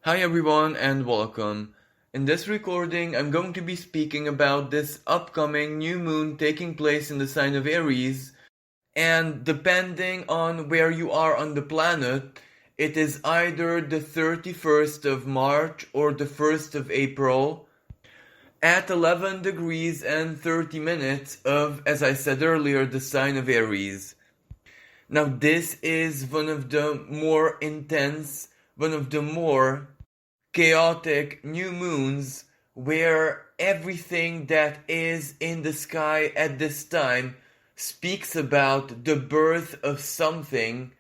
Hi everyone and welcome. In this recording, I'm going to be speaking about this upcoming new moon taking place in the sign of Aries, and depending on where you are on the planet, it is either the 31st of March or the 1st of April at 11 degrees and 30 minutes of, as I said earlier, the sign of Aries. Now, this is one of the more intense, one of the more chaotic new moons where everything that is in the sky at this time speaks about the birth of something,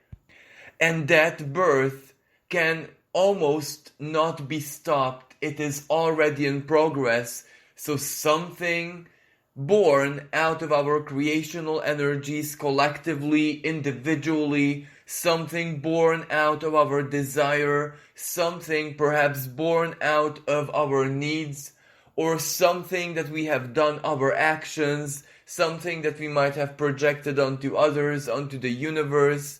and that birth can almost not be stopped. It is already in progress. So something born out of our creational energies collectively, individually, something born out of our desire, something perhaps born out of our needs, or something that we have done, our actions, something that we might have projected onto others, onto the universe.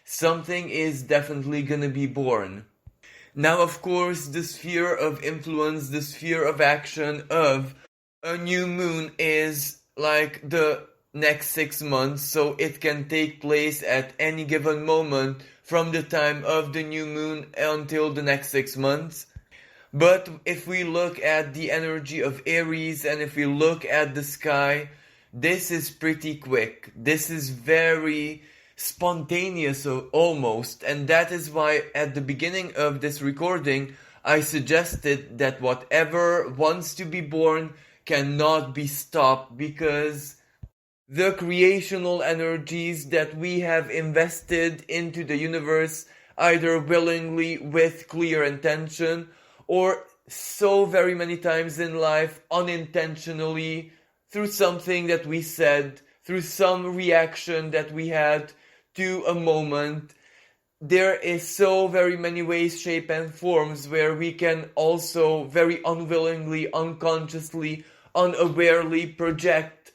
Something is definitely gonna be born. Now, of course, the sphere of influence, the sphere of action of a new moon is like the next 6 months, so it can take place at any given moment from the time of the new moon until the next 6 months. But if we look at the energy of Aries and if we look at the sky, this is pretty quick. This is very spontaneous almost, and that is why at the beginning of this recording I suggested that whatever wants to be born cannot be stopped, because the creational energies that we have invested into the universe, either willingly with clear intention or so very many times in life unintentionally, through something that we said, through some reaction that we had to a moment. There is so very many ways, shape and forms where we can also very unwillingly, unconsciously, unawarely project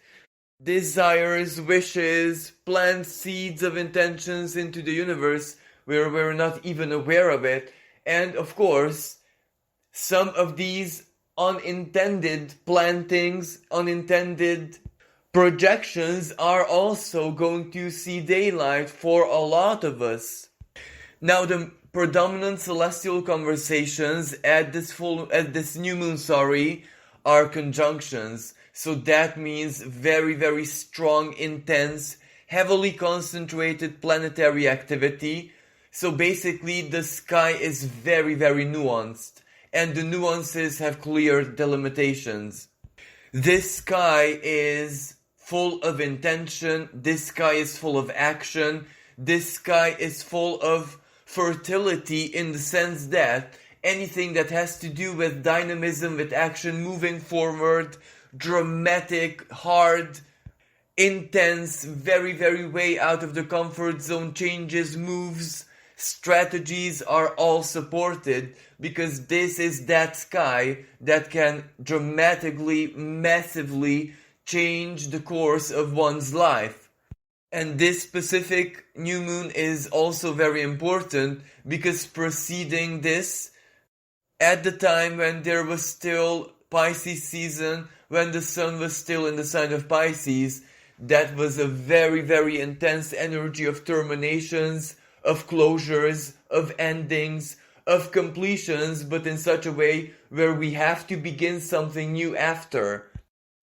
desires, wishes, plant seeds of intentions into the universe where we're not even aware of it. And of course, some of these unintended plantings, unintended projections are also going to see daylight for a lot of us. Now, the predominant celestial conversations at this new moon, are conjunctions. So that means very, very strong, intense, heavily concentrated planetary activity. So basically, the sky is very, very nuanced, and the nuances have clear delimitations. This sky is full of intention, this sky is full of action, this sky is full of fertility, in the sense that anything that has to do with dynamism, with action, moving forward, dramatic, hard, intense, very, very way out of the comfort zone changes, moves, strategies are all supported, because this is that sky that can dramatically, massively change the course of one's life. And this specific new moon is also very important because preceding this, at the time when there was still Pisces season, when the sun was still in the sign of Pisces, that was a very, very intense energy of terminations, of closures, of endings, of completions, but in such a way where we have to begin something new after.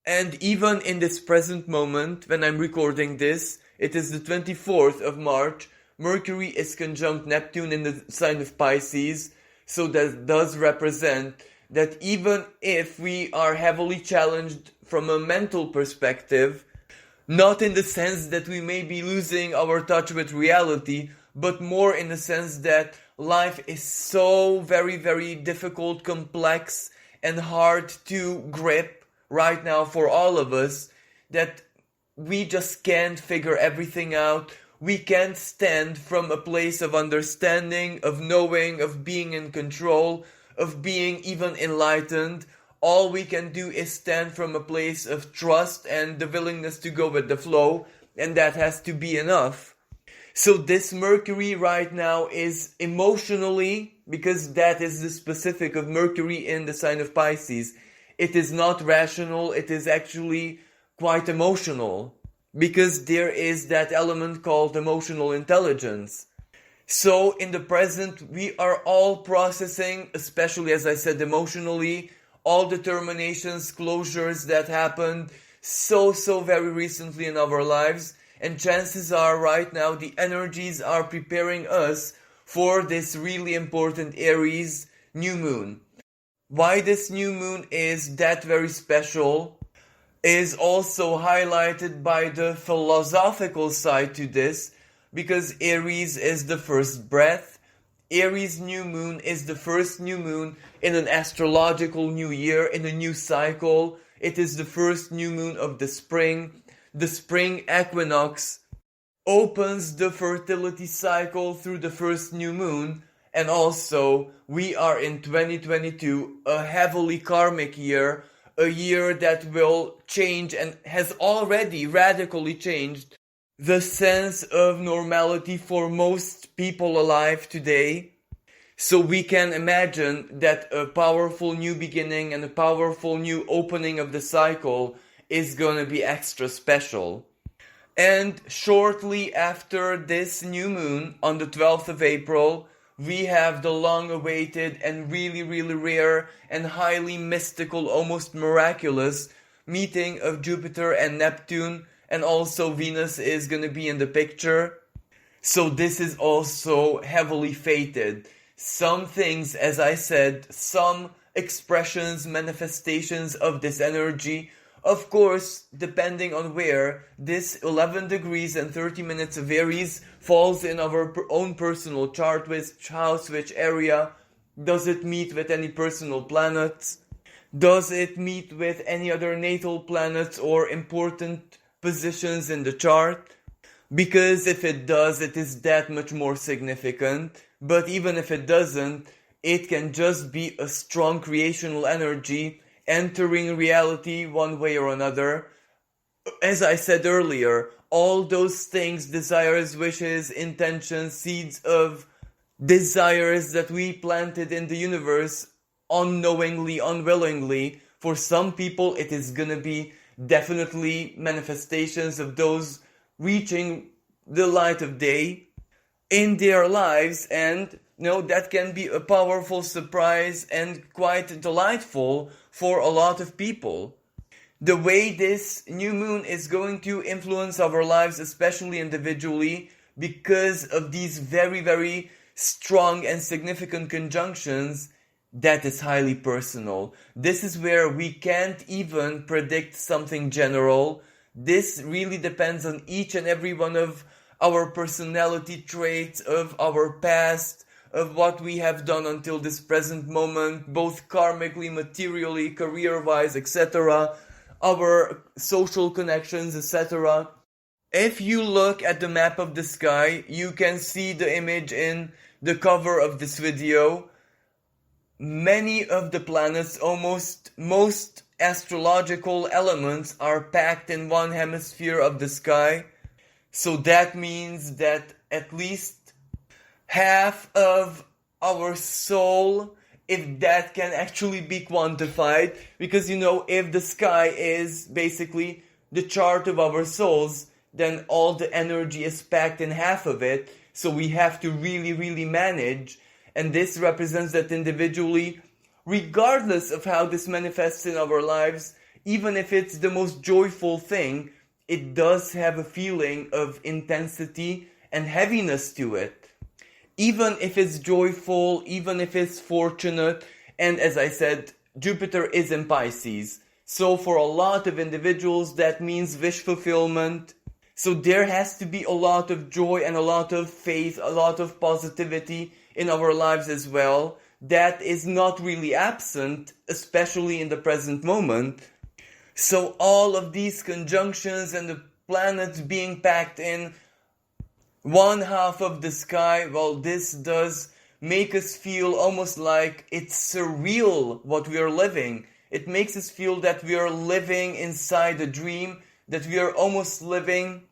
And even in this present moment, when I'm recording this, it is the 24th of March, Mercury is conjunct Neptune in the sign of Pisces, so that does represent that even if we are heavily challenged from a mental perspective, not in the sense that we may be losing our touch with reality, but more in the sense that life is so very, very difficult, complex, and hard to grip right now for all of us, that we just can't figure everything out. We can't stand from a place of understanding, of knowing, of being in control, of being even enlightened. All we can do is stand from a place of trust and the willingness to go with the flow, and that has to be enough. So this Mercury right now is emotionally, because that is the specific of Mercury in the sign of Pisces. It is not rational, it is actually quite emotional, because there is that element called emotional intelligence. So in the present, we are all processing, especially as I said, emotionally, all the terminations, closures that happened so very recently in our lives. And chances are right now the energies are preparing us for this really important Aries new moon. Why this new moon is that very special is also highlighted by the philosophical side to this, because Aries is the first breath. Aries new moon is the first new moon in an astrological new year, in a new cycle. It is the first new moon of the spring. The spring equinox opens the fertility cycle through the first new moon. And also, we are in 2022, a heavily karmic year, a year that will change and has already radically changed the sense of normality for most people alive today. So we can imagine that a powerful new beginning and a powerful new opening of the cycle is going to be extra special. And shortly after this new moon, on the 12th of April, we have the long-awaited and really rare and highly mystical, almost miraculous meeting of Jupiter and Neptune, and also Venus is going to be in the picture. So this is also heavily fated. Some things, as I said, some expressions, manifestations of this energy, of course, depending on where this 11 degrees and 30 minutes of Aries falls in our own personal chart, which house, which area, does it meet with any personal planets? Does it meet with any other natal planets or important positions in the chart? Because if it does, it is that much more significant. But even if it doesn't, it can just be a strong creational energy entering reality one way or another. As I said earlier, all those things, desires, wishes, intentions, seeds of desires that we planted in the universe unknowingly, unwillingly, for some people it is gonna be definitely manifestations of those reaching the light of day in their lives, and that can be a powerful surprise and quite delightful for a lot of people. The way this new moon is going to influence our lives, especially individually, because of these very strong and significant conjunctions, that is highly personal. This is where we can't even predict something general. This really depends on each and every one of our personality traits, of our past, of what we have done until this present moment, both karmically, materially, career-wise, etc., our social connections, etc. If you look at the map of the sky, you can see the image in the cover of this video. Many of the planets, almost most astrological elements, are packed in one hemisphere of the sky. So that means that at least half of our soul, if that can actually be quantified, because if the sky is basically the chart of our souls, then all the energy is packed in half of it. So we have to really manage. And this represents that individually, regardless of how this manifests in our lives, even if it's the most joyful thing, it does have a feeling of intensity and heaviness to it. Even if it's joyful, even if it's fortunate, and as I said, Jupiter is in Pisces. So for a lot of individuals, that means wish fulfillment. So there has to be a lot of joy and a lot of faith, a lot of positivity in our lives as well. That is not really absent, especially in the present moment. So all of these conjunctions and the planets being packed in one half of the sky, well, this does make us feel almost like it's surreal what we are living. It makes us feel that we are living inside a dream, that we are almost living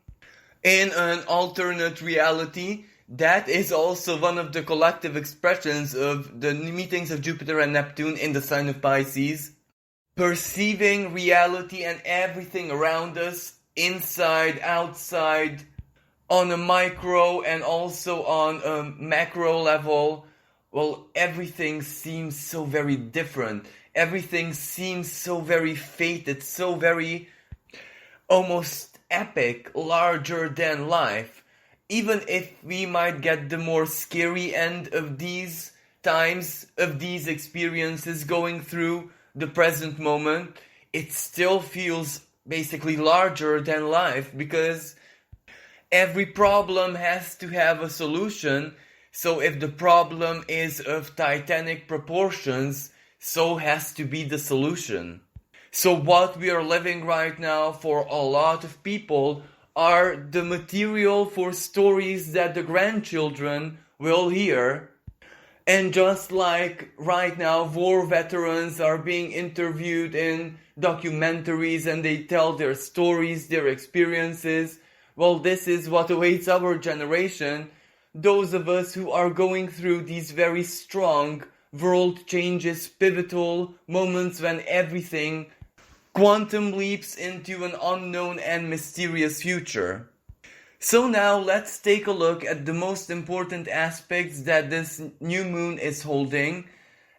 In an alternate reality, that is also one of the collective expressions of the meetings of Jupiter and Neptune in the sign of Pisces. Perceiving reality and everything around us, inside, outside, on a micro and also on a macro level, well, everything seems so very different. Everything seems so very fated, so very almost epic, larger than life. Even if we might get the more scary end of these times, of these experiences going through the present moment, it still feels basically larger than life because every problem has to have a solution. So if the problem is of titanic proportions, so has to be the solution. So what we are living right now for a lot of people are the material for stories that the grandchildren will hear. And just like right now, war veterans are being interviewed in documentaries and they tell their stories, their experiences. Well, this is what awaits our generation. Those of us who are going through these very strong world changes, pivotal moments when everything quantum leaps into an unknown and mysterious future. So now let's take a look at the most important aspects that this new moon is holding.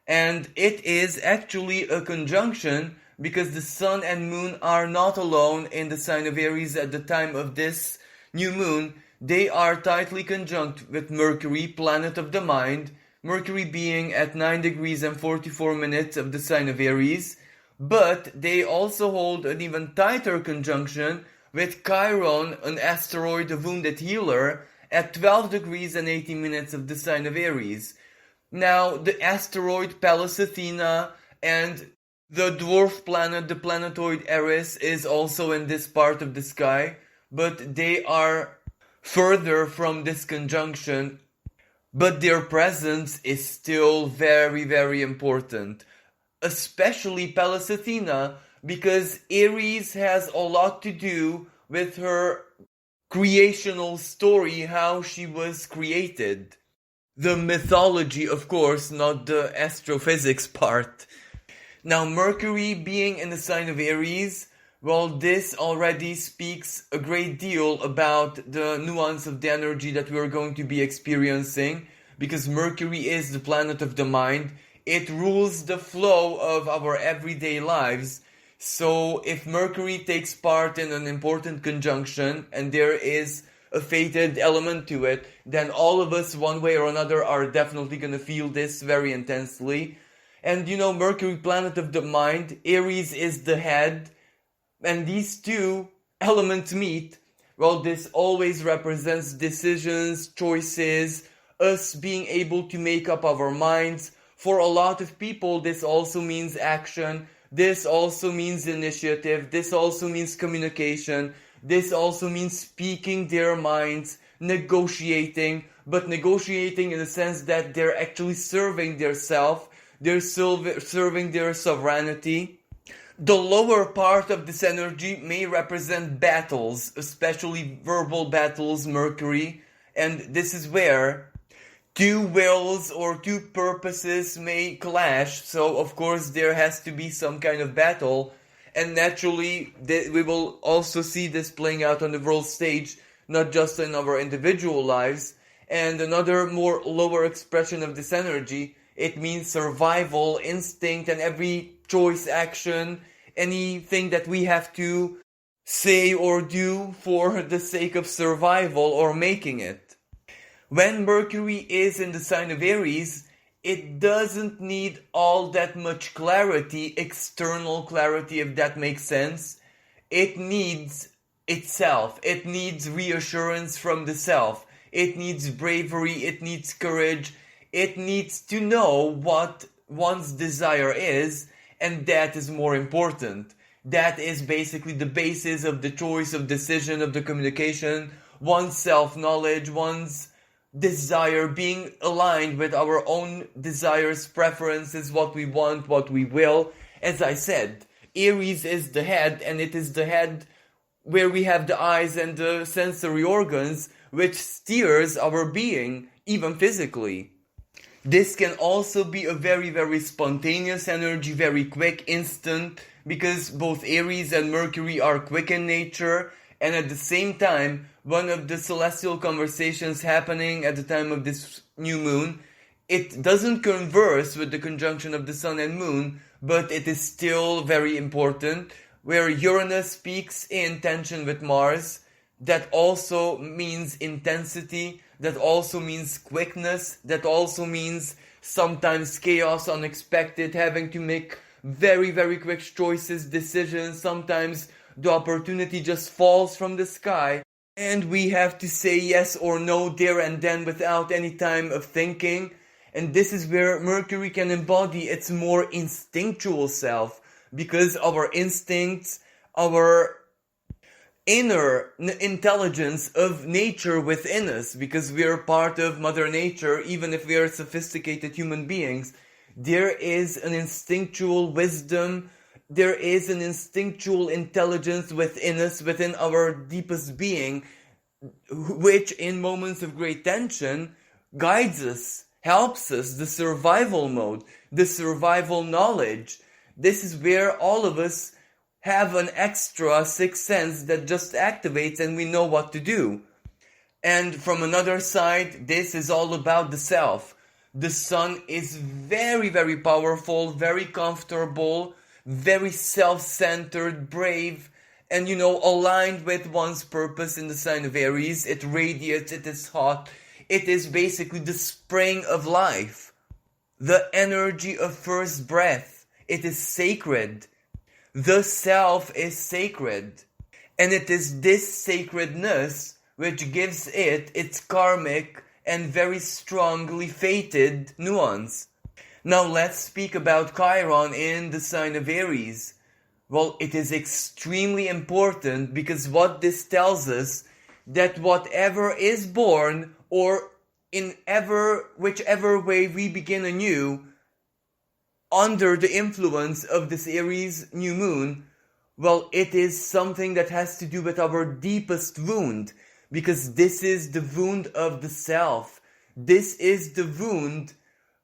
And it is actually a conjunction because the sun and moon are not alone in the sign of Aries at the time of this new moon. They are tightly conjunct with Mercury, planet of the mind, Mercury being at 9 degrees and 44 minutes of the sign of Aries. But they also hold an even tighter conjunction with Chiron, an asteroid, a wounded healer, at 12 degrees and 18 minutes of the sign of Aries. Now, the asteroid Pallas Athena and the dwarf planet, the planetoid Aries, is also in this part of the sky, but they are further from this conjunction, but their presence is still very, very important. Especially Pallas Athena, because Aries has a lot to do with her creational story, how she was created. The mythology, of course, not the astrophysics part. Now, Mercury being in the sign of Aries, well, this already speaks a great deal about the nuance of the energy that we are going to be experiencing, because Mercury is the planet of the mind. It rules the flow of our everyday lives. So if Mercury takes part in an important conjunction and there is a fated element to it, then all of us, one way or another, are definitely going to feel this very intensely. And you know, Mercury, planet of the mind, Aries is the head, and these two elements meet. Well, this always represents decisions, choices, us being able to make up our minds. For a lot of people, this also means action. This also means initiative. This also means communication. This also means speaking their minds, negotiating, but negotiating in the sense that they're actually serving their self. They're serving their sovereignty. The lower part of this energy may represent battles, especially verbal battles, Mercury. And this is where two wills or two purposes may clash, so of course there has to be some kind of battle, and naturally we will also see this playing out on the world stage, not just in our individual lives. And another more lower expression of this energy, it means survival, instinct, and every choice, action, anything that we have to say or do for the sake of survival or making it. When Mercury is in the sign of Aries, it doesn't need all that much clarity, external clarity, if that makes sense. It needs itself. It needs reassurance from the self. It needs bravery. It needs courage. It needs to know what one's desire is, and that is more important. That is basically the basis of the choice, of decision, of the communication, one's self-knowledge, one's desire, being aligned with our own desires, preferences, what we want, what we will. As I said, Aries is the head, and it is the head where we have the eyes and the sensory organs, which steers our being, even physically. This can also be a very, very spontaneous energy, very quick, instant, because both Aries and Mercury are quick in nature, and at the same time, one of the celestial conversations happening at the time of this new moon, it doesn't converse with the conjunction of the sun and moon, but it is still very important, where Uranus speaks in tension with Mars. That also means intensity, that also means quickness, that also means sometimes chaos, unexpected, having to make very, very quick choices, decisions. Sometimes the opportunity just falls from the sky, and we have to say yes or no there and then without any time of thinking. And this is where Mercury can embody its more instinctual self, because our instincts, our inner intelligence of nature within us, because we are part of Mother Nature, even if we are sophisticated human beings, there is an instinctual wisdom, there is an instinctual intelligence within us, within our deepest being, which in moments of great tension guides us, helps us, the survival mode, the survival knowledge. This is where all of us have an extra sixth sense that just activates and we know what to do. And from another side, this is all about the self. The sun is very, very powerful, very comfortable, very self-centered, brave, and aligned with one's purpose in the sign of Aries. It radiates, it is hot, it is basically the spring of life, the energy of first breath. It is sacred. The self is sacred, and it is this sacredness which gives it its karmic and very strongly fated nuance. Now let's speak about Chiron in the sign of Aries. Well, it is extremely important, because what this tells us, that whatever is born, or in whichever way we begin anew, under the influence of this Aries new moon, well, it is something that has to do with our deepest wound, because this is the wound of the self. This is the wound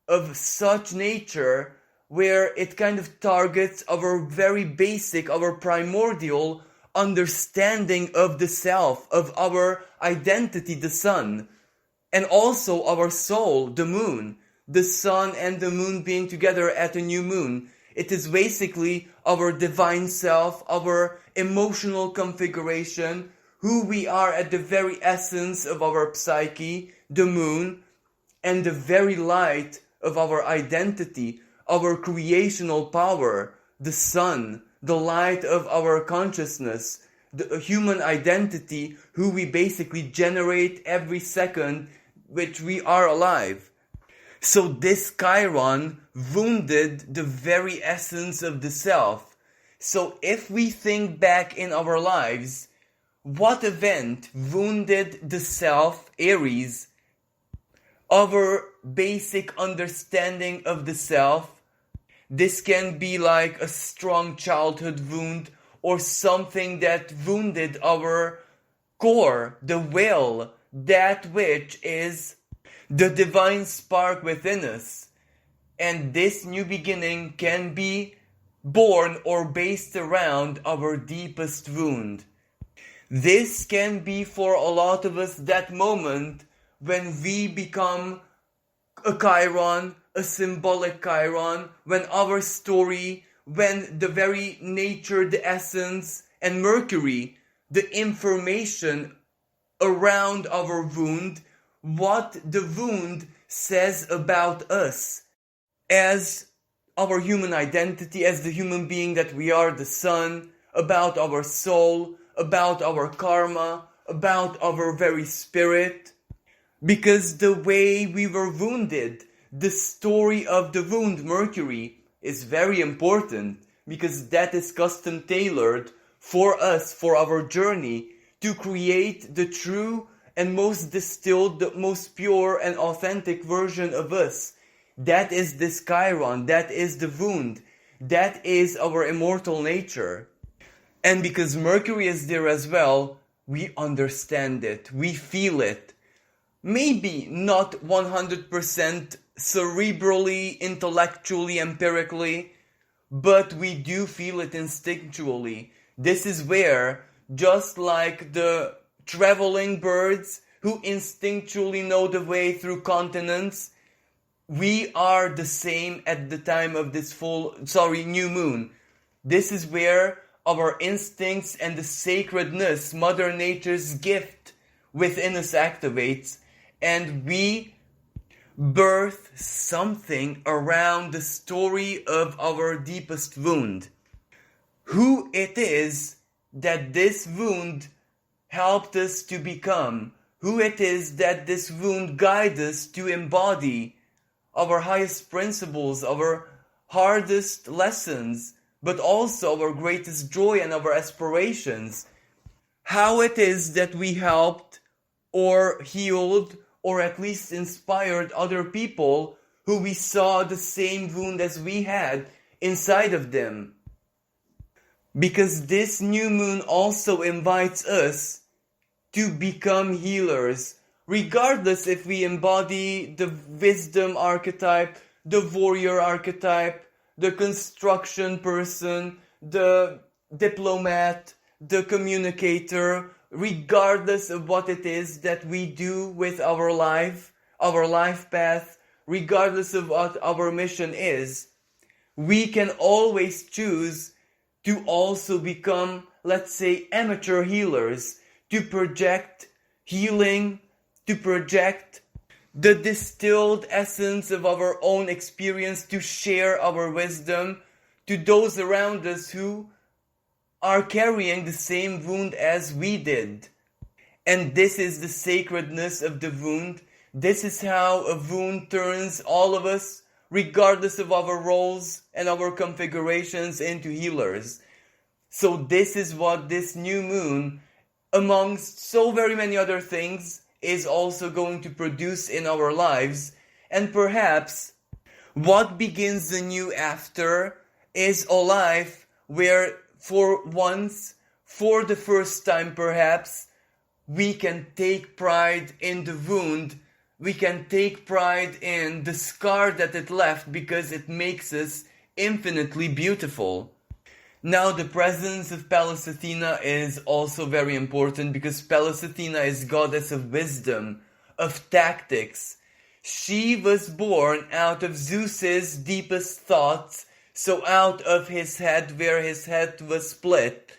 of such nature where it kind of targets our very basic, our primordial understanding of the self, of our identity, the sun, and also our soul, the moon. The sun and the moon being together at a new moon. It is basically our divine self, our emotional configuration, who we are at the very essence of our psyche, the moon, and the very light of our identity, our creational power, the sun, the light of our consciousness, the human identity, who we basically generate every second which we are alive. So this Chiron wounded the very essence of the self. So if we think back in our lives, what event wounded the self, Aries, our basic understanding of the self? This can be like a strong childhood wound, or something that wounded our core, the will, that which is the divine spark within us. And this new beginning can be born or based around our deepest wound. This can be for a lot of us that moment when we become a Chiron, a symbolic Chiron, when our story, when the very nature, the essence, and Mercury, the information around our wound, what the wound says about us as our human identity, as the human being that we are, the sun, about our soul, about our karma, about our very spirit. Because the way we were wounded, the story of the wound, Mercury, is very important, because that is custom tailored for us, for our journey, to create the true and most distilled, the most pure and authentic version of us. That is this Chiron, that is the wound, that is our immortal nature. And because Mercury is there as well, we understand it, we feel it. Maybe not 100% cerebrally, intellectually, empirically, but we do feel it instinctually. This is where, just like the traveling birds who instinctually know the way through continents, we are the same at the time of this new moon. This is where our instincts and the sacredness, Mother Nature's gift within us activates, and we birth something around the story of our deepest wound. Who it is that this wound helped us to become, who it is that this wound guides us to embody our highest principles, our hardest lessons, but also our greatest joy and our aspirations. How it is that we helped or healed or at least inspired other people who we saw the same wound as we had inside of them. Because this new moon also invites us to become healers, regardless if we embody the wisdom archetype, the warrior archetype, the construction person, the diplomat, the communicator, regardless of what it is that we do with our life path, regardless of what our mission is, we can always choose to also become, let's say, amateur healers, to project healing, to project the distilled essence of our own experience, to share our wisdom to those around us who are carrying the same wound as we did. And this is the sacredness of the wound. This is how a wound turns all of us, regardless of our roles and our configurations, into healers. So this is what this new moon, amongst so very many other things, is also going to produce in our lives. And perhaps what begins the new after is a life where for once, for the first time perhaps, we can take pride in the wound, we can take pride in the scar that it left, because it makes us infinitely beautiful. Now, the presence of Pallas Athena is also very important, because Pallas Athena is goddess of wisdom, of tactics. She was born out of Zeus's deepest thoughts, so out of his head, where his head was split.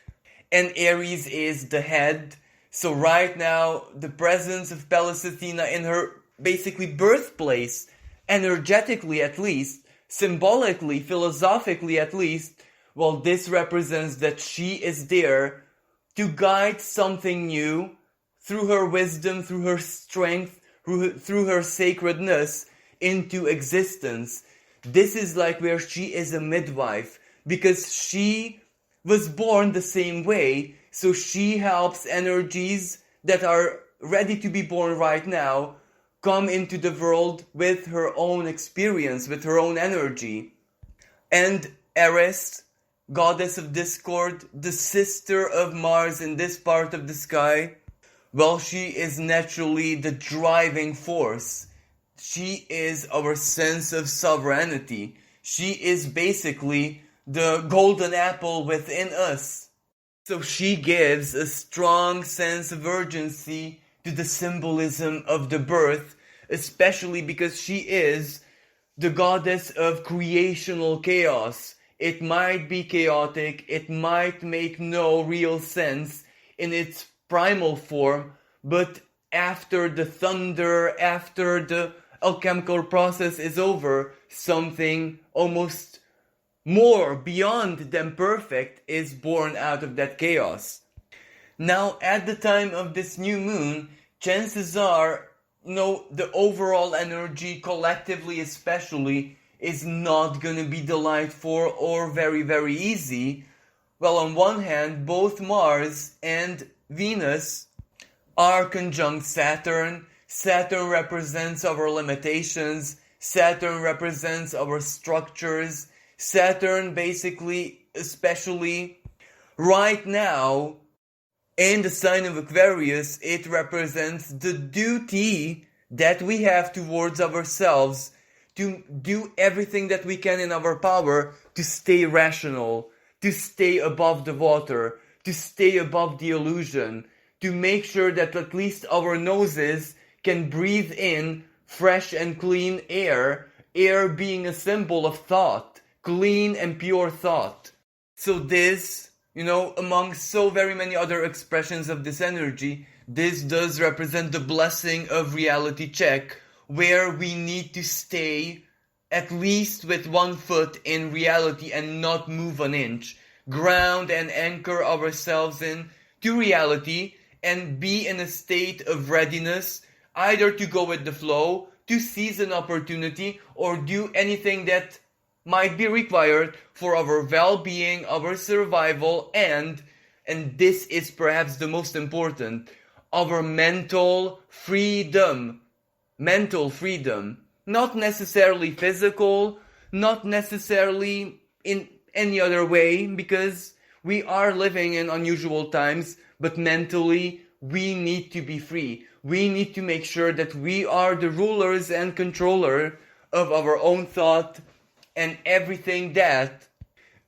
And Aries is the head. So right now, the presence of Pallas Athena in her basically birthplace, energetically at least, symbolically, philosophically at least, well, this represents that she is there to guide something new through her wisdom, through her strength, through her sacredness into existence. This is like where she is a midwife, because she was born the same way, so she helps energies that are ready to be born right now come into the world with her own experience, with her own energy. And Aries, goddess of discord, the sister of Mars in this part of the sky, well, she is naturally the driving force. She is our sense of sovereignty. She is basically the golden apple within us. So she gives a strong sense of urgency to the symbolism of the birth, especially because she is the goddess of creational chaos. It might be chaotic, it might make no real sense in its primal form, but after the thunder, after the alchemical process is over, something almost more beyond than perfect is born out of that chaos. Now, at the time of this new moon, chances are, the overall energy, collectively especially, is not going to be delightful or very, very easy. Well, on one hand, both Mars and Venus are conjunct Saturn. Saturn represents our limitations. Saturn represents our structures. Saturn basically, especially, Right now, in the sign of Aquarius, it represents the duty that we have towards ourselves to do everything that we can in our power to stay rational, to stay above the water, to stay above the illusion, to make sure that at least our noses can breathe in fresh and clean air, air being a symbol of thought, clean and pure thought. So this, among so very many other expressions of this energy, this does represent the blessing of reality check, where we need to stay at least with 1 foot in reality and not move an inch. Ground and anchor ourselves in to reality and be in a state of readiness, either to go with the flow, to seize an opportunity, or do anything that might be required for our well-being, our survival, and this is perhaps the most important, our mental freedom. Mental freedom. Not necessarily physical, not necessarily in any other way, because we are living in unusual times, but mentally we need to be free. We need to make sure that we are the rulers and controller of our own thought, and everything that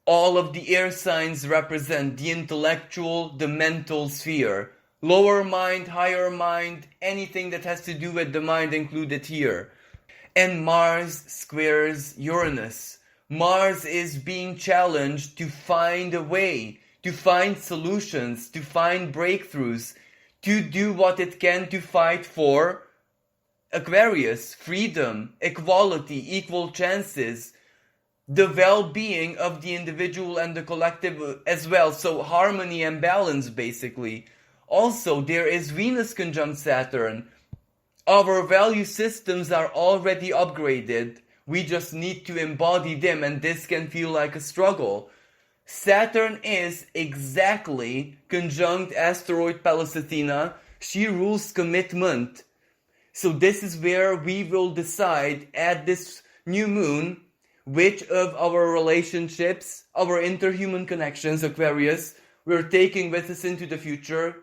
all of the air signs represent, the intellectual, the mental sphere. Lower mind, higher mind, anything that has to do with the mind included here. And Mars squares Uranus. Mars is being challenged to find a way, to find solutions, to find breakthroughs, to do what it can to fight for Aquarius, freedom, equality, equal chances, the well-being of the individual and the collective as well. So harmony and balance, basically. Also, there is Venus conjunct Saturn. Our value systems are already upgraded. We just need to embody them, and this can feel like a struggle. Saturn is exactly conjunct asteroid Pallas Athena. She rules commitment. So this is where we will decide at this new moon which of our relationships, our interhuman connections, Aquarius, we're taking with us into the future,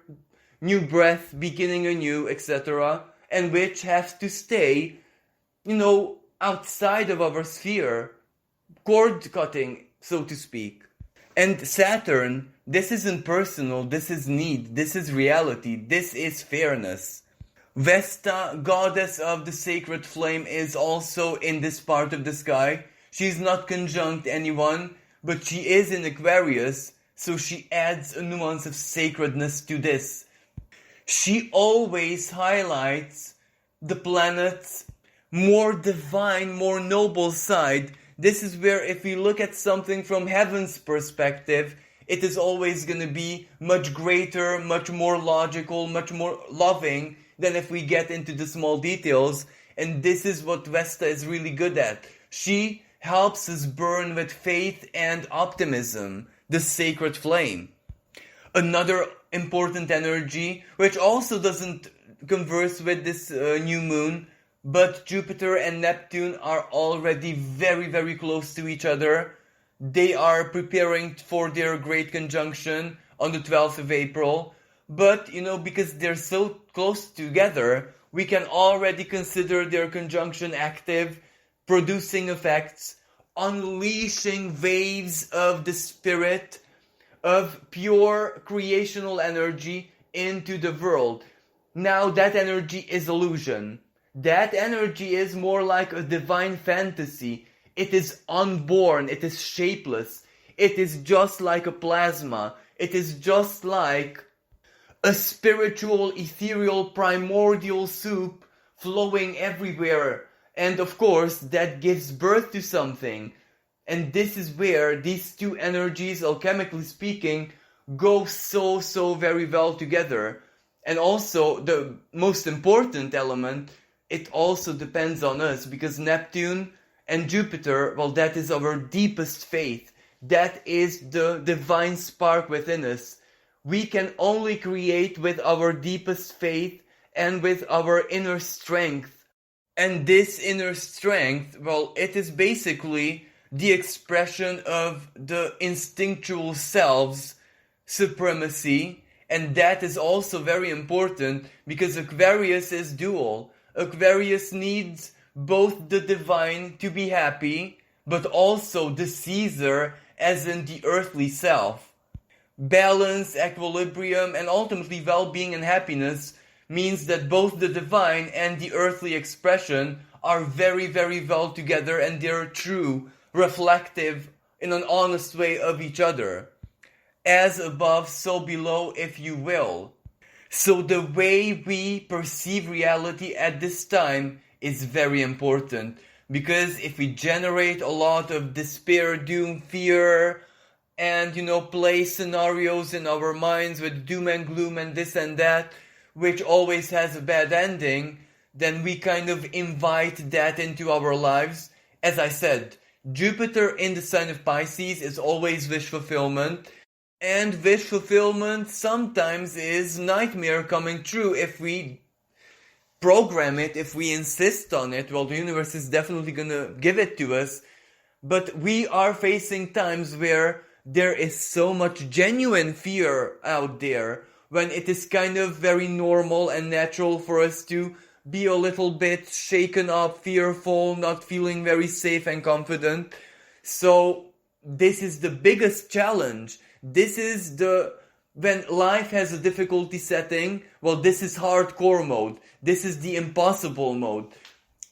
new breath, beginning anew, etc., and which has to stay, outside of our sphere, cord cutting, so to speak. And Saturn, this isn't personal, this is need, this is reality, this is fairness. Vesta, goddess of the sacred flame, is also in this part of the sky. She's not conjunct anyone, but she is in Aquarius, so she adds a nuance of sacredness to this. She always highlights the planet's more divine, more noble side. This is where if we look at something from heaven's perspective, it is always going to be much greater, much more logical, much more loving than if we get into the small details. And this is what Vesta is really good at. She helps us burn with faith and optimism, the sacred flame. Another important energy, which also doesn't converse with this new moon, but Jupiter and Neptune are already very, very close to each other. They are preparing for their great conjunction on the 12th of April. But, because they're so close together, we can already consider their conjunction active, producing effects, unleashing waves of the spirit, of pure creational energy into the world. Now that energy is illusion. That energy is more like a divine fantasy. It is unborn, it is shapeless. It is just like a plasma. It is just like a spiritual, ethereal, primordial soup flowing everywhere. And of course, that gives birth to something. And this is where these two energies, alchemically speaking, go so very well together. And also, the most important element, it also depends on us, because Neptune and Jupiter, well, that is our deepest faith. That is the divine spark within us. We can only create with our deepest faith and with our inner strength. And this inner strength, well, it is basically the expression of the instinctual selves supremacy, and that is also very important because Aquarius is dual. Aquarius needs both the divine to be happy, but also the Caesar as in the earthly self. Balance, equilibrium, and ultimately well-being and happiness means that both the divine and the earthly expression are very, very well together, and they're true, reflective, in an honest way of each other. As above, so below, if you will. So the way we perceive reality at this time is very important, because if we generate a lot of despair, doom, fear, and play scenarios in our minds with doom and gloom and this and that, which always has a bad ending, then we kind of invite that into our lives. As I said, Jupiter in the sign of Pisces is always wish fulfillment, and wish fulfillment sometimes is nightmare coming true if we program it, if we insist on it. Well, the universe is definitely gonna give it to us, but we are facing times where there is so much genuine fear out there, when it is kind of very normal and natural for us to be a little bit shaken up, fearful, not feeling very safe and confident. So this is the biggest challenge. This is when life has a difficulty setting, well, this is hardcore mode. This is the impossible mode.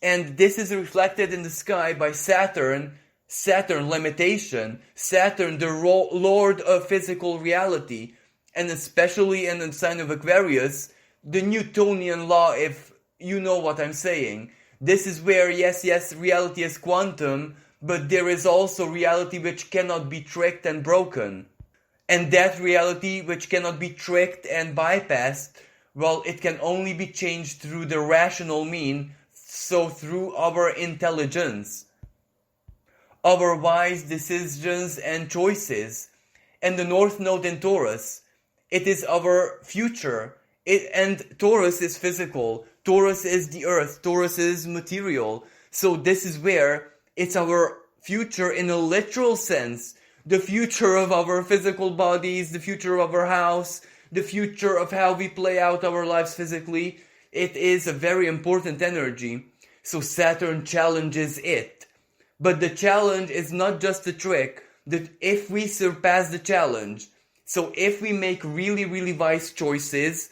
And this is reflected in the sky by Saturn, limitation, Saturn, the lord of physical reality, and especially in the sign of Aquarius, the Newtonian law, if you know what I'm saying. This is where, yes, reality is quantum, but there is also reality which cannot be tricked and broken. And that reality which cannot be tricked and bypassed, well, it can only be changed through the rational mean, so through our intelligence, our wise decisions and choices. And the North Node in Taurus, it is our future. And Taurus is physical. Taurus is the earth. Taurus is material. So this is where it's our future in a literal sense. The future of our physical bodies, the future of our house, the future of how we play out our lives physically. It is a very important energy. So Saturn challenges it. But the challenge is not just a trick, that if we surpass the challenge, so if we make really, really wise choices,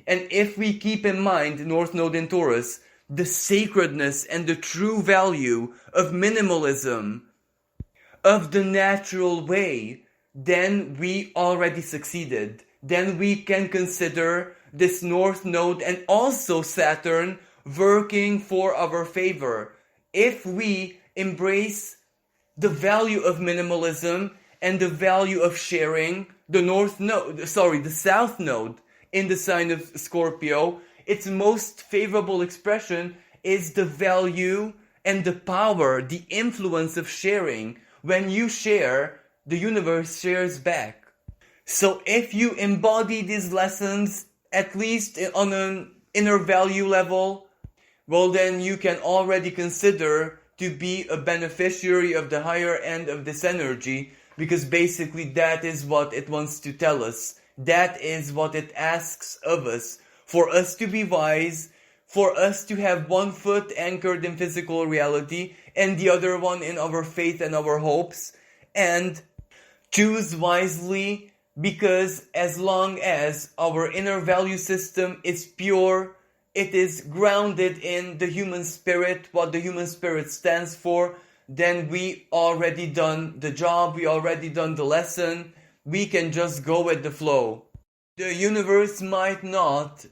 and if we keep in mind, North Node in Taurus, the sacredness and the true value of minimalism, of the natural way, then we already succeeded. Then we can consider this North Node and also Saturn working for our favor. If we embrace the value of minimalism and the value of sharing, the South Node in the sign of Scorpio, its most favorable expression is the value and the power, the influence of sharing. When you share, the universe shares back. So if you embody these lessons, at least on an inner value level, well, then you can already consider to be a beneficiary of the higher end of this energy, because basically that is what it wants to tell us. That is what it asks of us. For us to be wise, for us to have one foot anchored in physical reality and the other one in our faith and our hopes, and choose wisely, because as long as our inner value system is pure, it is grounded in the human spirit, what the human spirit stands for, then we already done the job, we already done the lesson. We can just go with the flow. The universe might not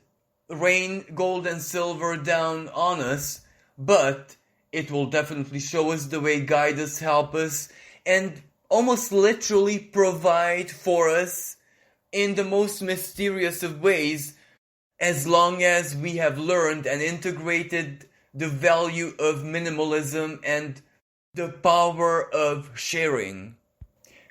rain gold and silver down on us, but it will definitely show us the way, guide us, help us, and almost literally provide for us in the most mysterious of ways, as long as we have learned and integrated the value of minimalism and the power of sharing.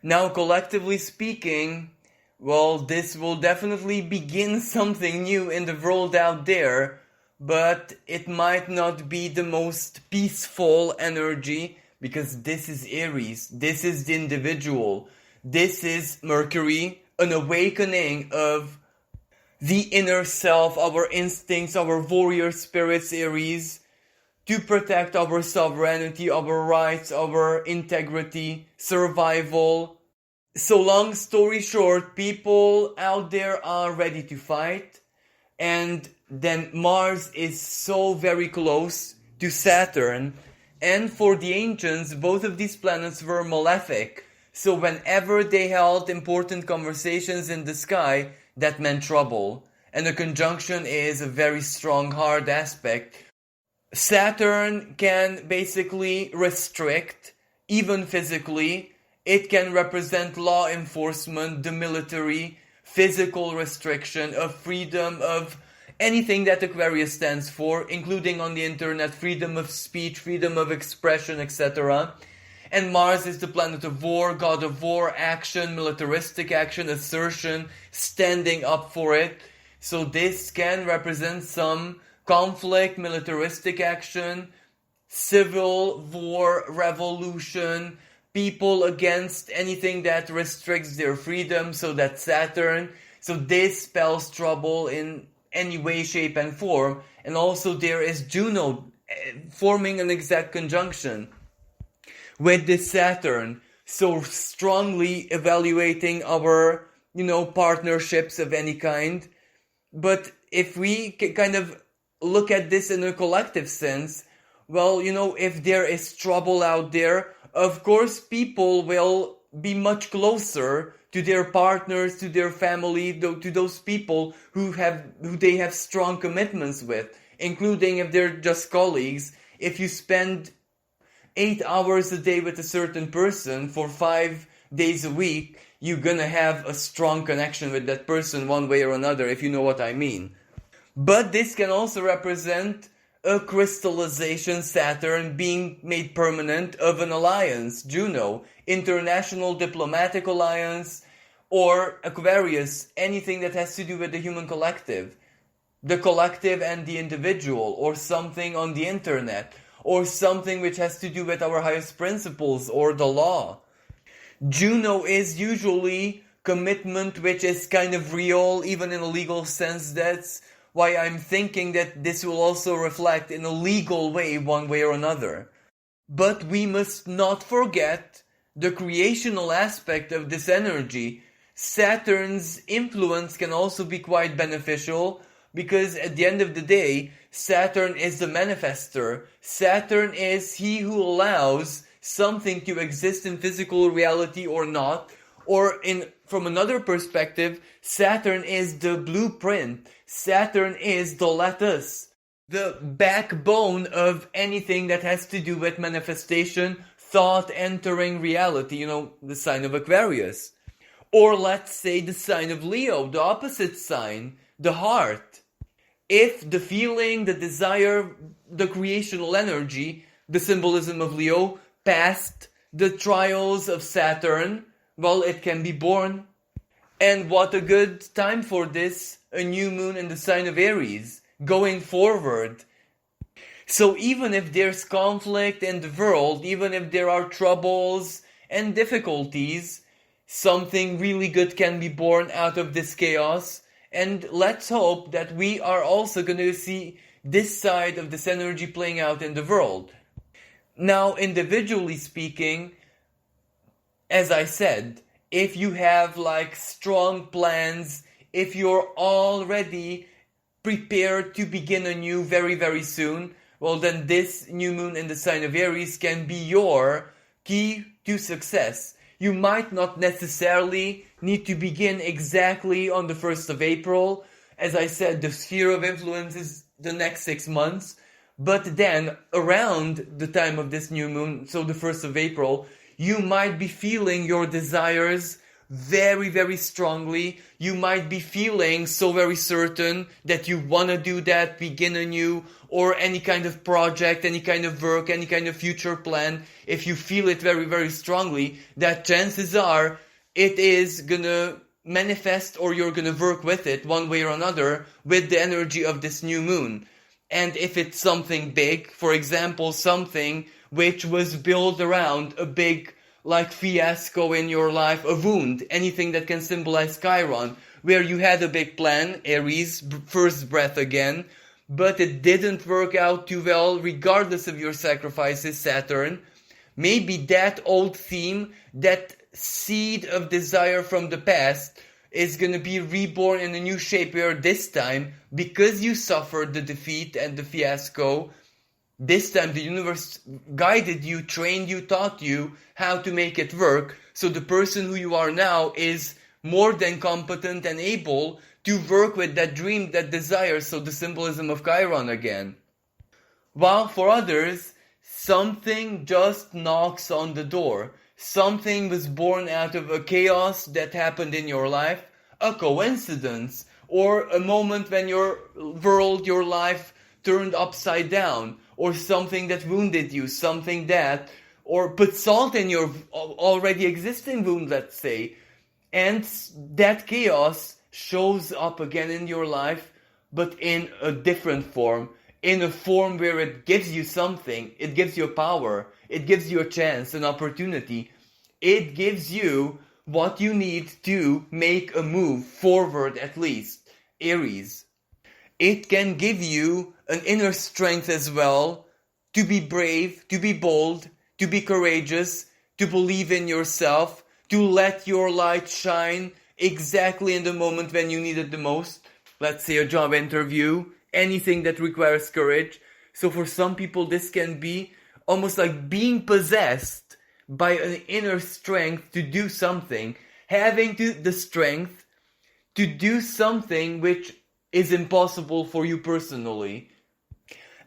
Now, collectively speaking, well, this will definitely begin something new in the world out there, but it might not be the most peaceful energy, because this is Aries, this is the individual, this is Mercury, an awakening of the inner self, our instincts, our warrior spirits, Aries, to protect our sovereignty, our rights, our integrity, survival. So long story short, people out there are ready to fight, and then Mars is so very close to Saturn, and for the ancients, both of these planets were malefic. So whenever they held important conversations in the sky, that meant trouble. And a conjunction is a very strong, hard aspect. Saturn can basically restrict, even physically. It can represent law enforcement, the military, physical restriction of freedom of anything that Aquarius stands for, including on the internet, freedom of speech, freedom of expression, etc. And Mars is the planet of war, god of war, action, militaristic action, assertion, standing up for it. So this can represent some conflict, militaristic action, civil war, revolution, people against anything that restricts their freedom, so that's Saturn. So this spells trouble in any way, shape, and form. And also there is Juno forming an exact conjunction with this Saturn, so strongly evaluating our, partnerships of any kind. But if we kind of look at this in a collective sense, well, if there is trouble out there, of course people will be much closer to their partners, to their family, to those people who they have strong commitments with, including if they're just colleagues. If you spend 8 hours a day with a certain person for 5 days a week, you're gonna have a strong connection with that person one way or another, if you know what I mean. But this can also represent a crystallization, Saturn being made permanent, of an alliance, Juno, international diplomatic alliance, or Aquarius, anything that has to do with the human collective, the collective and the individual, or something on the internet, or something which has to do with our highest principles or the law. Juno is usually commitment which is kind of real, even in a legal sense. That's why I'm thinking that this will also reflect in a legal way, one way or another. But we must not forget the creational aspect of this energy. Saturn's influence can also be quite beneficial, because at the end of the day, Saturn is the manifester. Saturn is he who allows something to exist in physical reality or not. Or from another perspective, Saturn is the blueprint. Saturn is the lattice, the backbone of anything that has to do with manifestation, thought entering reality, the sign of Aquarius. Or let's say the sign of Leo, the opposite sign, the heart. If the feeling, the desire, the creational energy, the symbolism of Leo, passed the trials of Saturn, well, it can be born. And what a good time for this, a new moon in the sign of Aries, going forward. So even if there's conflict in the world, even if there are troubles and difficulties, something really good can be born out of this chaos. And let's hope that we are also going to see this side of this energy playing out in the world. Now, individually speaking, as I said, if you have strong plans, if you're already prepared to begin anew very, very soon, well, then this new moon in the sign of Aries can be your key to success. You might not necessarily need to begin exactly on the 1st of April. As I said, the sphere of influence is the next 6 months. But then, around the time of this new moon, so the 1st of April, you might be feeling your desires very, very strongly. You might be feeling so very certain that you want to do that, begin anew, or any kind of project, any kind of work, any kind of future plan. If you feel it very, very strongly, that chances are it is gonna manifest, or you're gonna work with it one way or another with the energy of this new moon. And if it's something big, for example, something which was built around a big like fiasco in your life, a wound, anything that can symbolize Chiron, where you had a big plan, Aries, first breath again, but it didn't work out too well regardless of your sacrifices, Saturn. Maybe that old theme, that seed of desire from the past, is gonna be reborn in a new shape where this time, because you suffered the defeat and the fiasco, this time the universe guided you, trained you, taught you how to make it work. So the person who you are now is more than competent and able to work with that dream, that desire. So the symbolism of Chiron again. While for others, something just knocks on the door. Something was born out of a chaos that happened in your life, a coincidence, or a moment when your world, your life turned upside down, or something that wounded you, something that, or put salt in your already existing wound, let's say, and that chaos shows up again in your life, but in a different form, in a form where it gives you something, it gives you power, it gives you a chance, an opportunity, it gives you what you need to make a move forward at least, Aries. It can give you an inner strength as well, to be brave, to be bold, to be courageous, to believe in yourself, to let your light shine exactly in the moment when you need it the most. Let's say a job interview, anything that requires courage. So for some people this can be almost like being possessed by an inner strength to do something, having the strength to do something which is impossible for you personally.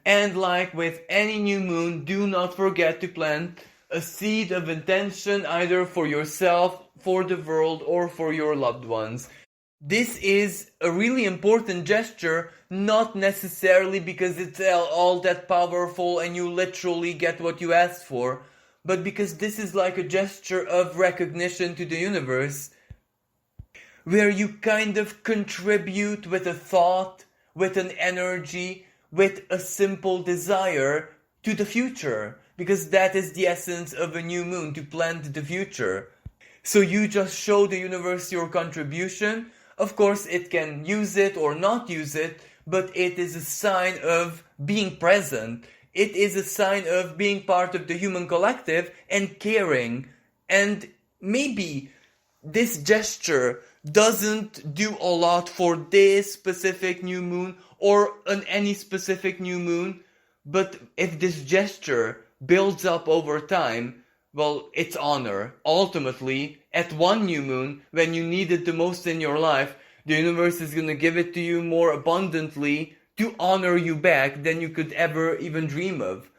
And like with any new moon, do not forget to plant a seed of intention either for yourself, for the world, or for your loved ones. This is a really important gesture, not necessarily because it's all that powerful and you literally get what you asked for, but because this is like a gesture of recognition to the universe, where you kind of contribute with a thought, with an energy, with a simple desire to the future. Because that is the essence of a new moon, to plant the future. So you just show the universe your contribution. Of course, it can use it or not use it, but it is a sign of being present. It is a sign of being part of the human collective and caring. And maybe this gesture doesn't do a lot for this specific new moon or on any specific new moon, but if this gesture builds up over time, well, it's honor. Ultimately, at one new moon, when you need it the most in your life, the universe is going to give it to you more abundantly to honor you back than you could ever even dream of.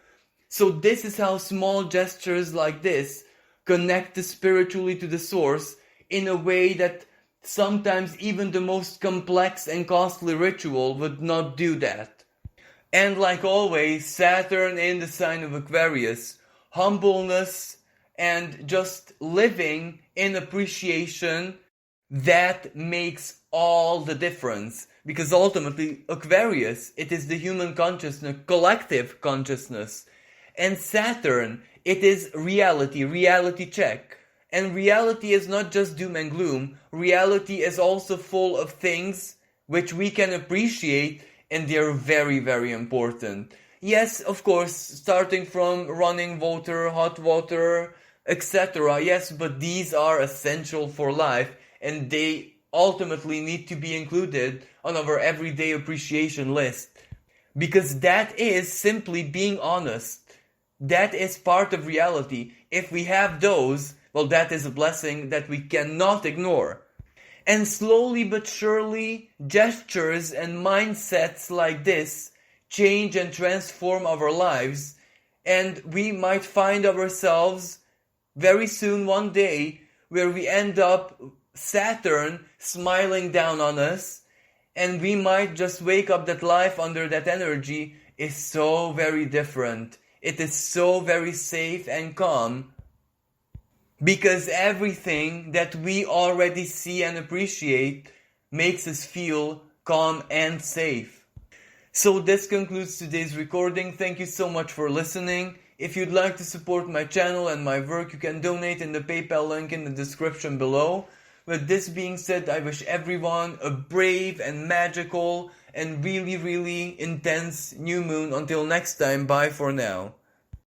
So this is how small gestures like this connect us spiritually to the source in a way that sometimes even the most complex and costly ritual would not do that. And like always, Saturn in the sign of Aquarius, humbleness and just living in appreciation, that makes all the difference. Because ultimately, Aquarius, it is the human consciousness, collective consciousness. And Saturn, it is reality, reality check. And reality is not just doom and gloom. Reality is also full of things which we can appreciate, and they are very, very important. Yes, of course, starting from running water, hot water, etc. Yes, but these are essential for life, and they ultimately need to be included on our everyday appreciation list. Because that is simply being honest. That is part of reality. If we have those, well, that is a blessing that we cannot ignore. And slowly but surely, gestures and mindsets like this change and transform our lives, and we might find ourselves very soon one day where we end up Saturn smiling down on us, and we might just wake up that life under that energy is so very different. It is so very safe and calm, because everything that we already see and appreciate makes us feel calm and safe. So this concludes today's recording. Thank you so much for listening. If you'd like to support my channel and my work, you can donate in the PayPal link in the description below. With this being said, I wish everyone a brave and magical and really, really intense new moon. Until next time, bye for now.